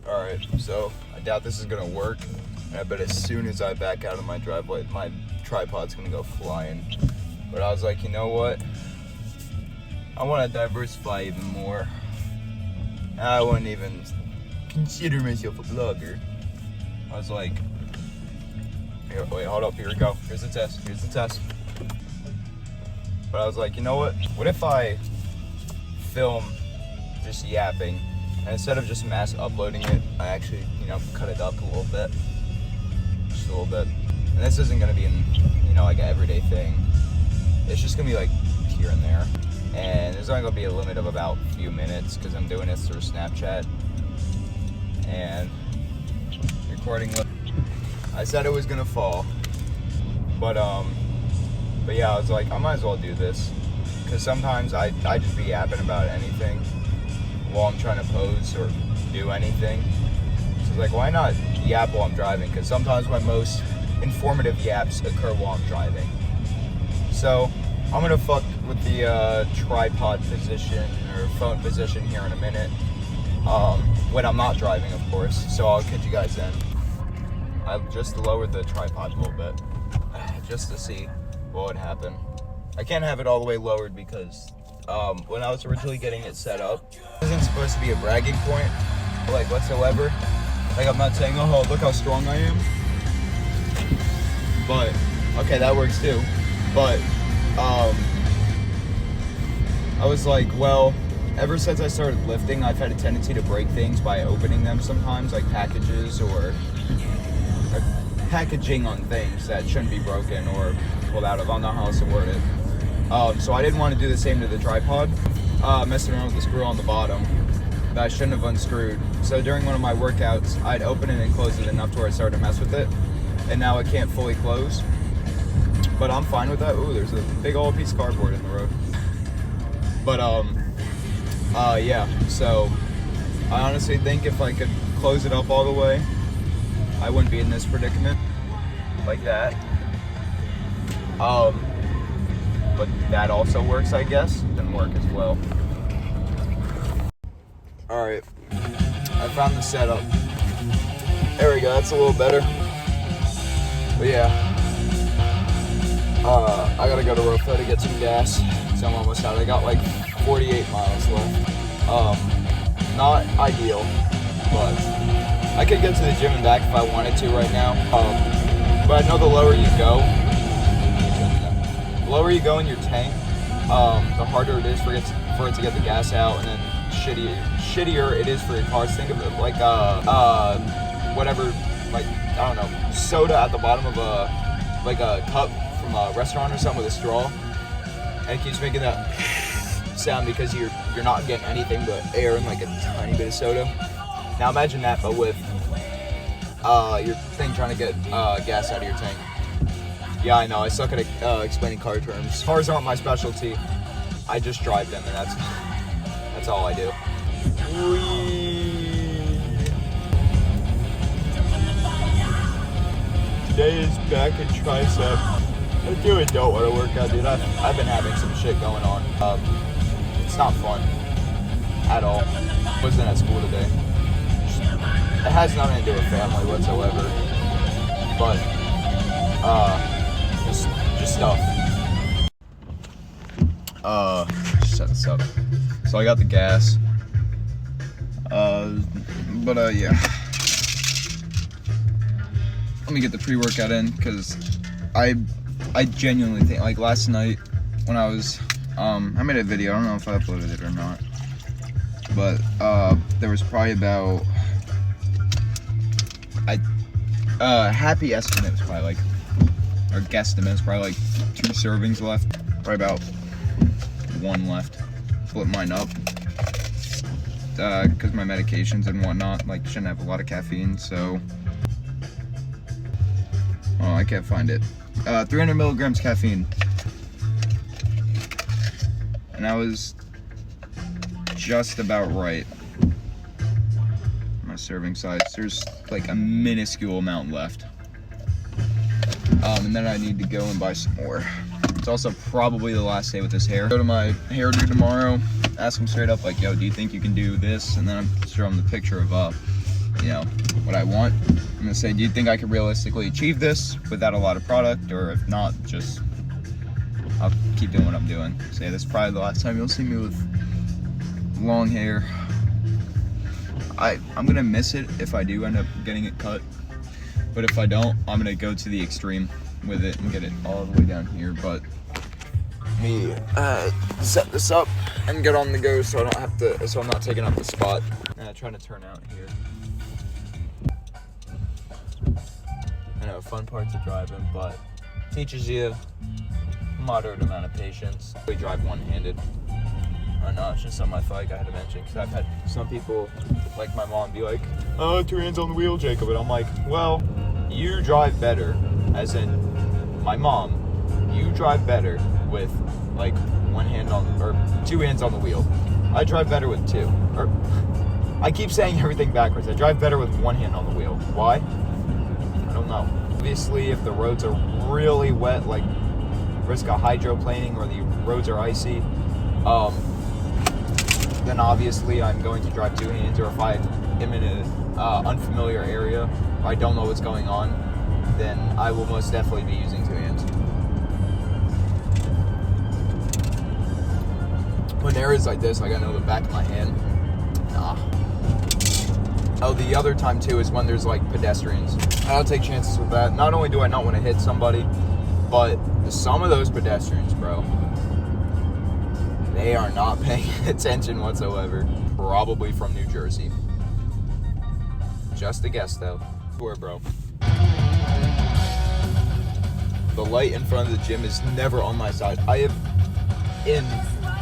Alright, so I doubt this is gonna work. I bet as soon as I back out of my driveway, my tripod's gonna go flying. But I was like, you know what? I want to diversify even more. I wouldn't even consider myself a vlogger. I was like, here, wait, hold up, here we go. Here's the test. But I was like, you know what? What if I film just yapping, and instead of just mass uploading it, I actually, cut it up a little bit. Just a little bit. And this isn't gonna be like an everyday thing. It's just gonna be like here and there. And there's only gonna be a limit of about a few minutes because I'm doing this through Snapchat. And recording with, I said it was gonna fall. But yeah, I was like, I might as well do this. Because sometimes I just be yapping about anything while I'm trying to pose or do anything. So it's like, why not yap while I'm driving? Because sometimes my most informative yaps occur while I'm driving. So I'm gonna fuck with the tripod position or phone position here in a minute. When I'm not driving, of course. So I'll catch you guys then. I just lowered the tripod a little bit just to see what would happen. I can't have it all the way lowered because when I was originally getting it set up, it wasn't supposed to be a bragging point, like whatsoever. Like I'm not saying, oh, look how strong I am. But, okay, that works too. But, I was like, well, ever since I started lifting, I've had a tendency to break things by opening them sometimes, like packages or packaging on things that shouldn't be broken or pulled out of. I don't know how else to word it. So I didn't want to do the same to the tripod, messing around with the screw on the bottom that I shouldn't have unscrewed. So during one of my workouts, I'd open it and close it enough to where I started to mess with it, and now it can't fully close. But I'm fine with that. Ooh, there's a big old piece of cardboard in the road. But yeah, so I honestly think if I could close it up all the way, I wouldn't be in this predicament like that. But that also works, I guess. Didn't work as well. Alright, I found the setup. There we go, that's a little better. But yeah, I gotta go to Rofo to get some gas. So I'm almost out. I got like 48 miles left. Not ideal, but I could get to the gym and back if I wanted to right now. But I know the lower you go in your tank, the harder it is for it to get the gas out, and then shittier it is for your cars. Think of it like whatever, like, I don't know, soda at the bottom of a cup from a restaurant or something with a straw, and it keeps making that sound because you're not getting anything but air and like a tiny bit of soda. Now imagine that, but with your thing trying to get gas out of your tank. Yeah, I know, I suck at explaining car terms. Cars aren't my specialty. I just drive them, and that's all I do. Whee! Today is back and tricep. I really don't want to work out, dude. I've been having some shit going on. It's not fun at all. Wasn't at school today. It has nothing to do with family whatsoever. But just stuff. Set this up. So I got the gas. Yeah. Let me get the pre-workout in because I genuinely think, like last night when I was I made a video, I don't know if I uploaded it or not, but there was probably about happy estimate was probably like, or guesstimate was probably like 2 servings left, probably about 1 left. Split mine up because my medications and whatnot like shouldn't have a lot of caffeine, so I can't find it. 300 milligrams caffeine, and I was just about right. My serving size, there's like a minuscule amount left, and then I need to go and buy some more. It's also probably the last day with this hair. Go to my hairdo tomorrow, ask him straight up like, yo, do you think you can do this? And then I'm show him the picture of you know, what I want. I'm gonna say, do you think I could realistically achieve this without a lot of product? Or if not, just I'll keep doing what I'm doing. Say this is probably the last time you'll see me with long hair. I'm gonna miss it if I do end up getting it cut. But if I don't, I'm gonna go to the extreme with it and get it all the way down here. But me set this up and get on the go so I don't have to, so I'm not taking up the spot. Trying to turn out here. I know, fun parts of driving, but teaches you a moderate amount of patience. We drive one-handed. I know, it's just something I feel like I had to mention, because I've had some people, like my mom, be like, oh, 2 hands on the wheel, Jacob. And I'm like, well, you drive better, as in my mom, you drive better with like 1 hand on, or 2 hands on the wheel. I drive better with 2. Or I keep saying everything backwards. I drive better with 1 hand on the wheel. Why? I don't know. Obviously, if the roads are really wet, like risk of hydroplaning, or the roads are icy, then obviously I'm going to drive 2 hands. Or if I am in an unfamiliar area, if I don't know what's going on, then I will most definitely be using 2 hands. When areas like this, like I know the back of my hand, nah. Oh, the other time too is when there's like pedestrians. I don't take chances with that. Not only do I not want to hit somebody, but some of those pedestrians, bro, they are not paying attention whatsoever. Probably from New Jersey. Just a guess though. Swear, bro. The light in front of the gym is never on my side. I have, in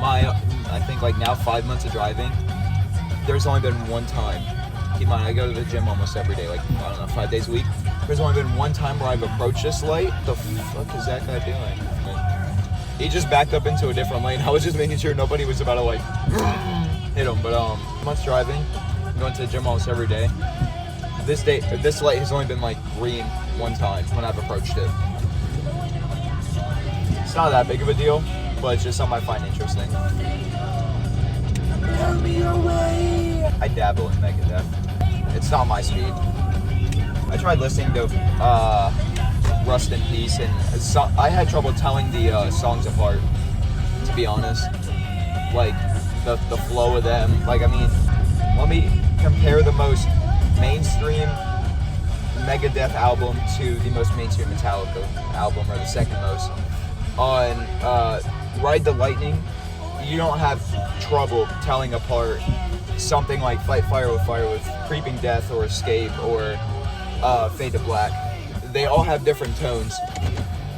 my, I think like now 5 months of driving, there's only been one time. Keep in mind, I go to the gym almost every day, like, I don't know, 5 days a week. There's only been one time where I've approached this light. The fuck is that guy doing? He just backed up into a different lane. I was just making sure nobody was about to like hit him. But months driving, I'm going to the gym almost every day. This light has only been like green one time when I've approached it. It's not that big of a deal, but it's just something I find interesting. Tell me your way. I dabble in Megadeth. It's not my speed. I tried listening to Rust in Peace, and I had trouble telling the songs apart, to be honest. Like, the flow of them. Like, I mean, let me compare the most mainstream Megadeth album to the most mainstream Metallica album, or the second most. On Ride the Lightning, you don't have trouble telling apart something like Fight Fire with Creeping Death, or Escape, or Fade to Black. They all have different tones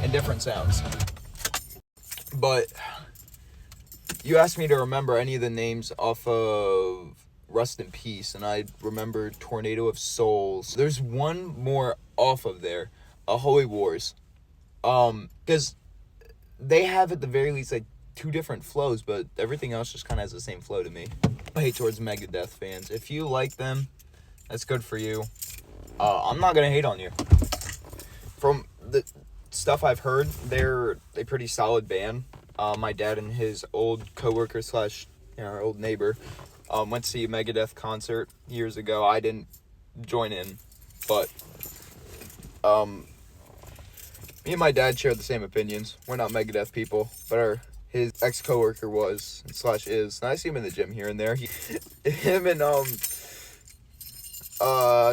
and different sounds. But you asked me to remember any of the names off of Rust in Peace, and I remember Tornado of Souls. There's one more off of there, Holy Wars. Because they have at the very least like 2 different flows, but everything else just kind of has the same flow to me. I hate towards Megadeth fans. If you like them, that's good for you. I'm not gonna hate on you. From the stuff I've heard, they're a pretty solid band. My dad and his old coworker / our old neighbor went to see a Megadeth concert years ago. I didn't join in, but me and my dad share the same opinions. We're not Megadeth people, but his ex-coworker was / is. And I see him in the gym here and there. Him and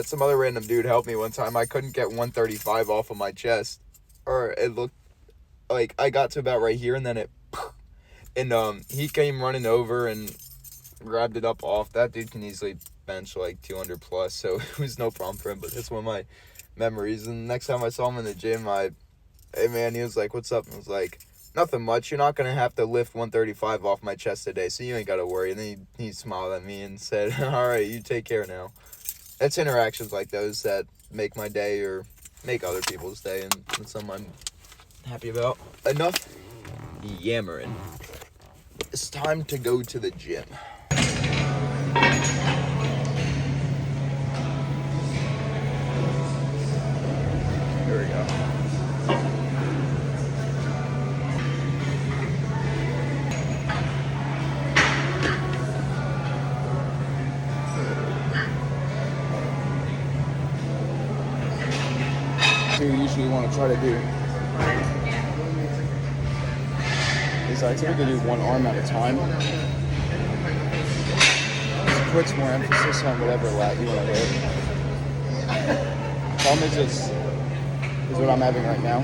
some other random dude helped me one time. I couldn't get 135 off of my chest, or it looked like I got to about right here, and then he came running over and grabbed it up off. That dude can easily bench like 200 plus, so it was no problem for him. But that's one of my memories. And next time I saw him in the gym, hey man, he was like, "What's up?" And I was like, "Nothing much. You're not gonna have to lift 135 off my chest today, so you ain't gotta worry." And then he smiled at me and said, "All right, you take care now." It's interactions like those that make my day or make other people's day, and that's something I'm happy about. Enough yammering. It's time to go to the gym. Here we go. do usually want to try to do is I typically do one arm at a time. It puts more emphasis on whatever lat you want to hit. Problem is what I'm having right now,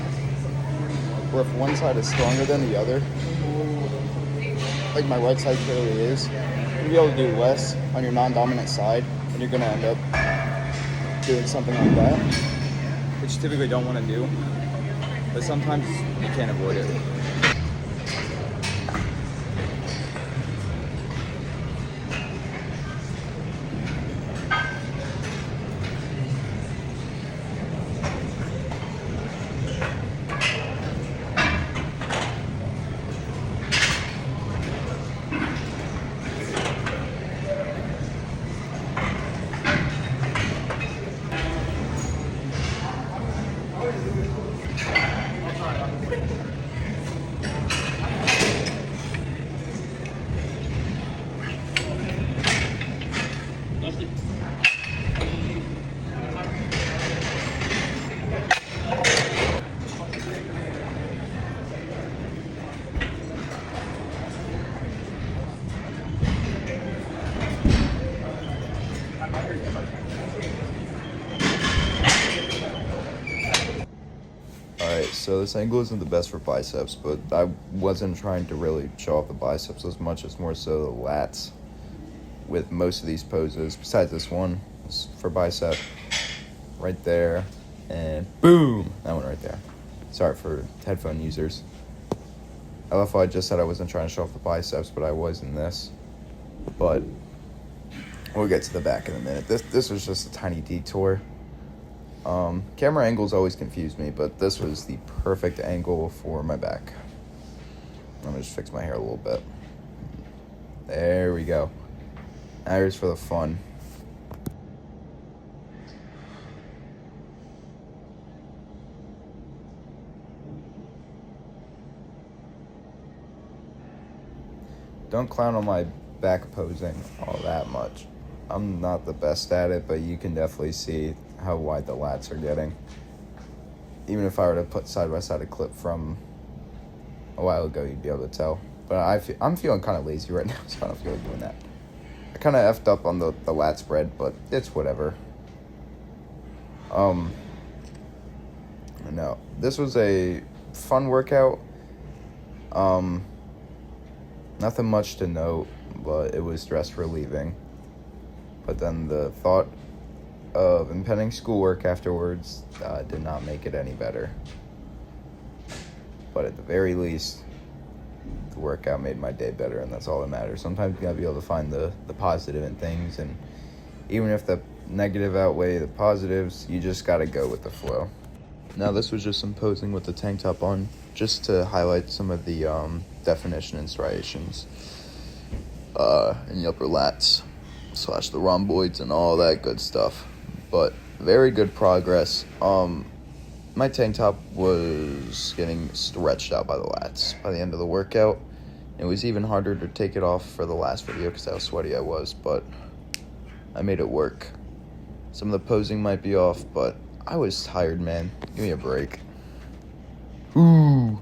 where if one side is stronger than the other, like my right side clearly is, you'll be able to do less on your non-dominant side, and you're going to end up doing something like that, which you typically don't want to do, but sometimes you can't avoid it. Alright, so this angle isn't the best for biceps, but I wasn't trying to really show off the biceps as much as more so the lats with most of these poses, besides this one. It's for bicep, right there, and boom! That one right there. Sorry for headphone users. I love how I just said I wasn't trying to show off the biceps, but I was in this. But we'll get to the back in a minute. This was just a tiny detour. Camera angles always confuse me, but this was the perfect angle for my back. I'm gonna just fix my hair a little bit. There we go. Now here's for the fun. Don't clown on my back posing all that much. I'm not the best at it, but you can definitely see how wide the lats are getting. Even if I were to put side by side a clip from a while ago, you'd be able to tell. But I'm feeling kind of lazy right now, so I don't feel like doing that. I kind of effed up on the lat spread, but it's whatever. No, this was a fun workout. Nothing much to note, but it was stress relieving. But then the thought of impending schoolwork afterwards did not make it any better. But at the very least, the workout made my day better, and that's all that matters. Sometimes you gotta be able to find the positive in things, and even if the negative outweigh the positives, you just gotta go with the flow. Now this was just some posing with the tank top on, just to highlight some of the definition and striations in the upper lats / the rhomboids and all that good stuff. But very good progress. My tank top was getting stretched out by the lats by the end of the workout. It was even harder to take it off for the last video because how sweaty I was, but I made it work. Some of the posing might be off, but I was tired, man. Give me a break. Ooh.